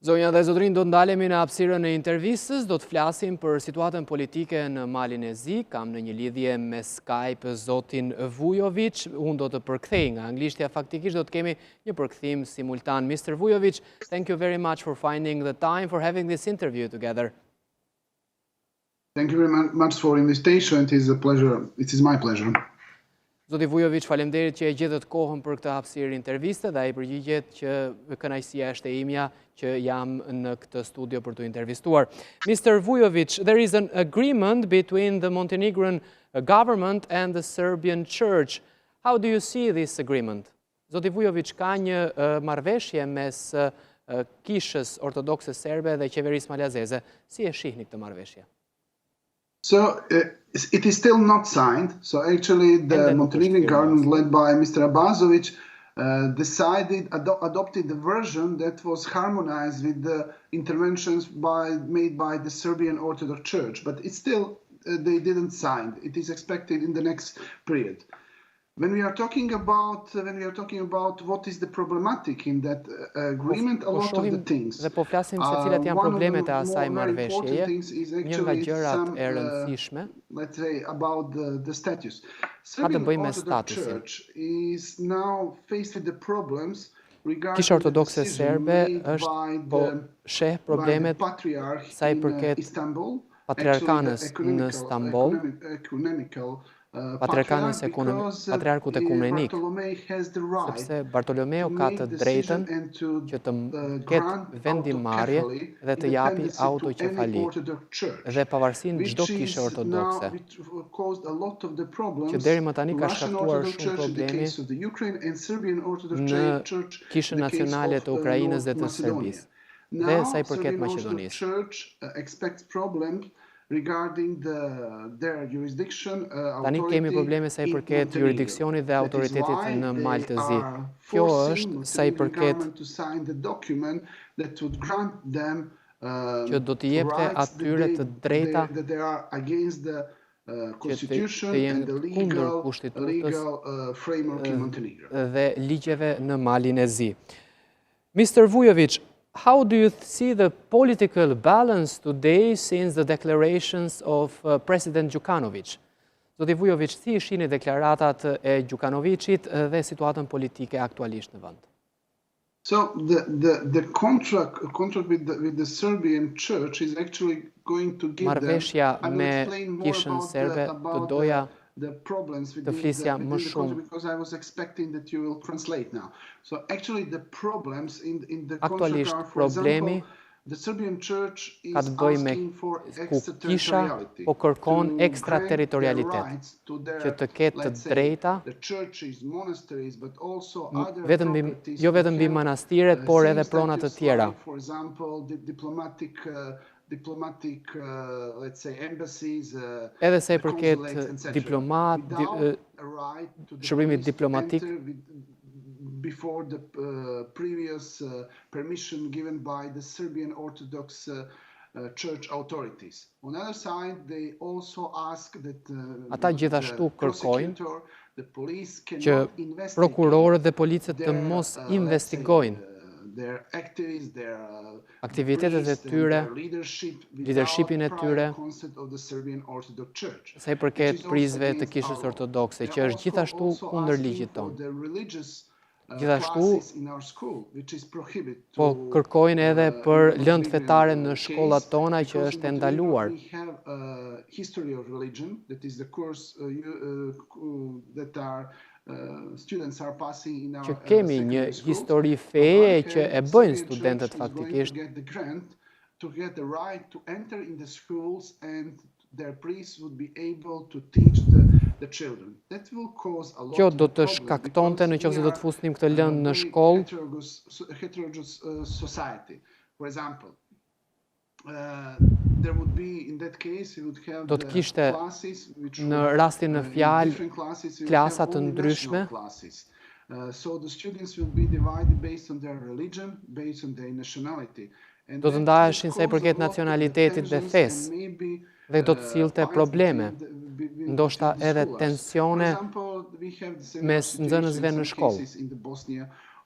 Zonja dhe zotrin, do të ndalemi në hapësirën e intervistës, do të flasim për situatën politike në Malin e Zi. Kam në një lidhje me Skype zotin Vujovic, unë do të përkthej nga anglishtja, faktikisht do të kemi një përkthim simultan. Mr. Vujovic, thank you very much for finding the time for having this interview together. Thank you very much for invitation. It is a pleasure. It is my pleasure. Zoti Vujovic, faleminderit që e gjetët kohën për këtë hapësirë interviste dhe ai përgjigjet që kënaqësia është e imja që jam në këtë studio për të intervistuar. Mr. Vujovic, there is an agreement between the Montenegrin government and the Serbian church. How do you see this agreement? Zoti Vujovic, ka një marrëveshje mes Kishës Ortodokse serbe dhe qeverisë malazeze. Si e shihni këtë marrëveshje? So it is still not signed. So actually the Montenegrin government led by Mr. Abazoviç adopted the version that was harmonized with the interventions made by the Serbian Orthodox Church. But it's still, they didn't sign. It is expected in the next period. When we are talking about what is the problematic in that agreement, a lot of the things. Dhe po flasim se cilat janë problemet e asaj marrëveshjeje, një nga gjërat e rëndësishme. Let's say about the status. Ka të bëjë me statusin. Is now faced with the problems regarding Kisha Ortodokse serbe është po sheh problemet sa i përket patriarkanës në Stamboll, patriarkut ekumenik, sepse Bartolomeu ka të drejtën që të ketë vendimarrje dhe të japi autoqefali dhe pavarësinë çdo kishe ortodokse, që deri më tani ka shkaktuar shumë probleme në kishën nacionale të Ukrainës dhe të Serbisë, dhe sa i përket Maqedonisë. Regarding their jurisdiction, tani kemi probleme sa i përket jurisdiksionit dhe autoritetit në Malë të Zi. Kjo është sa i përket që do t'i jepte atyre të drejta që të jenë kundër kushtetutës dhe ligjeve në Malin e Zi. Mr. Vujovic, how do you see the political balance today since the declarations of President Đukanović? Zoti Vujovic, si i shihni deklaratat e Đukanovicit dhe situatën politike aktualisht në vend? So the contract with the Serbian church is actually going to give them. Marrëveshja me kishën serbe të doja të flisja më shumë. Aktualisht problemi ka të bëjë me ku kisha po kërkon ekstraterritorialitet, që të ketë të drejta jo vetëm mbi manastiret, por edhe pronat të tjera. Diplomatic, let's say, embassies, edhe sa i përket shërbimit diplomatik, before the previous permission given by the Serbian Orthodox Church authorities. On the other side, they also ask that ata gjithashtu kërkojnë që prokurorët dhe policët të mos investigojnë aktivitetet e tyre, leadershipin e tyre, sa i përket prizve të Kishës Ortodokse, që është gjithashtu kundër ligjit tonë. Gjithashtu, po kërkojnë edhe për lëndë fetare në shkollat tona që është e ndaluar. Që kemi një histori feje që e bëjnë studentët faktikisht, kjo do të shkaktonte në qoftë se do të fusnim këtë lëndë në shkollë. Do të kishte në rastin në fjalë klasa të ndryshme. Do të ndaheshin sa i përket nacionalitetit dhe fesë dhe do të sillte probleme, ndoshta edhe tensione mes nxënësve në shkollë.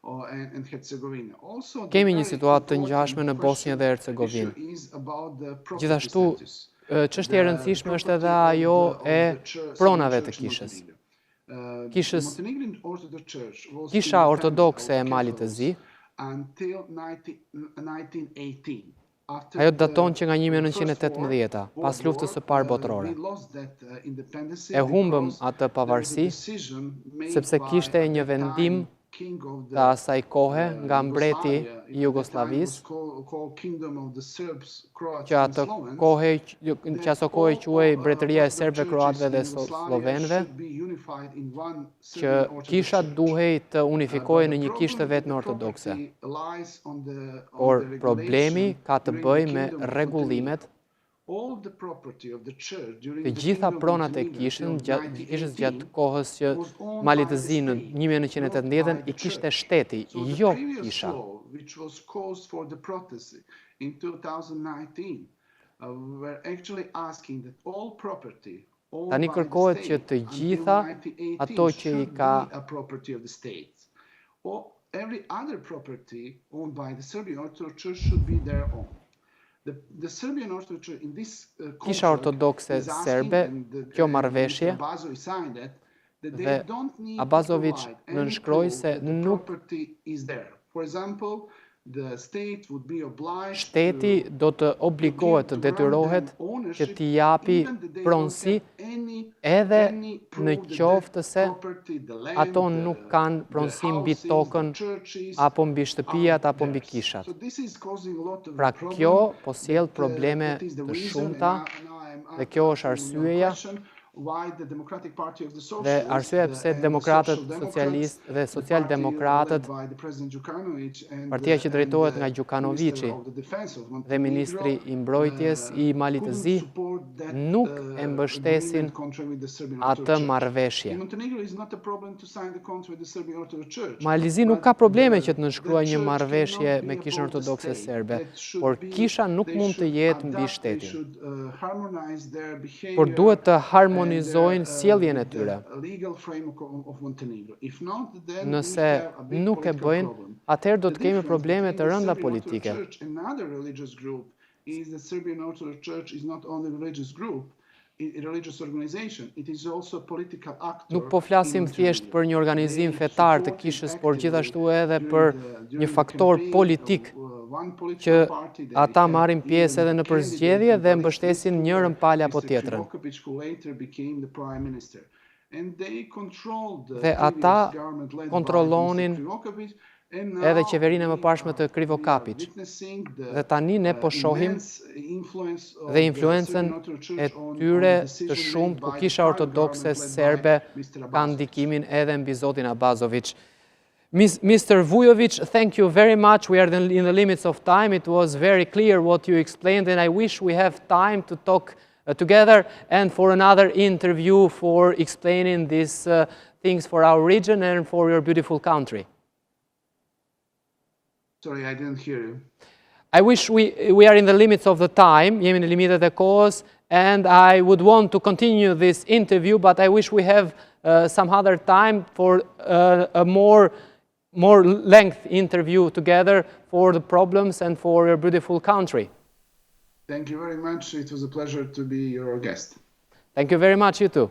and Herzegovina. Also, Kemi një situatë të ngjashme në Bosnjë dhe Hercegovinë. Gjithashtu, çështja e rëndësishme është edhe ajo e pronave të kishës. Kisha Ortodokse e Malit të Zi, ajo daton që nga 1918, pas luftës së parë botërore. E humbëm atë pavarësi, sepse kishte një vendim të asaj kohe nga mbreti i Jugosllavisë, që ato kohë quhej Mbretëria e Serbëve, Kroatëve dhe Slovenëve, që kisha duhej të unifikohej në një kishë të vetme ortodokse. Por problemi ka të bëjë me rregullimet. Të gjitha pronat e kishës gjatë kohës që Mali të Zi në 1918 i kishte shteti, jo kisha. Tani kërkohet që të gjitha ato që i ka Kisha Ortodokse serbe, kjo marrëveshje, dhe Abazoviç nënshkroi se nuk shteti do të obligohet të detyrohet që t'i japi pronësi edhe në qoftë se ato nuk kanë pronësi mbi tokën apo mbi shtëpijat apo mbi kishat. Pra kjo po sjell probleme të shumta dhe kjo është arsyeja dhe arsyeja pse demokratët socialistë dhe socialdemokratët, partia që drejtohet nga Gjukanoviçi dhe ministri i mbrojtjes i Malit të Zi, nuk e mbështesin atë marrëveshje. Mali Zi nuk ka probleme që të nënshkruajë një marrëveshje me Kishën Ortodokse serbe, por kisha nuk mund të jetë mbi shtetin. Por duhet të harmonizojnë sjelljen e tyre. Nëse nuk e bëjnë, atëherë do të kemi probleme të rënda politike. Nuk po flasim thjesht për një organizim fetar të kishës, por gjithashtu edhe për një faktor politik që ata marrin pjesë edhe në përzgjedhje dhe mbështesin njërin palë apo tjetrën. Dhe ata kontrollonin edhe qeverinë e mëparshme të Krivokapit. Dhe tani ne po shohim dhe influencën e tyre të shumtë ku Kisha Ortodokse serbe ka ndikimin edhe mbi zotin Abazoviç. Mr. Vujovic, thank you very much. We are in the limits of time. It was very clear what you explained, and I wish we have time to talk together and for another interview for explaining these things for our region and for your beautiful country. Sorry, I didn't hear you. I wish we are in the limits of the time, jemi në limitet e kohës, and I would want to continue this interview, but I wish we have some other time for a more length interview together for the problems and for your beautiful country. Thank you very much. It was a pleasure to be your guest. Thank you very much, you too.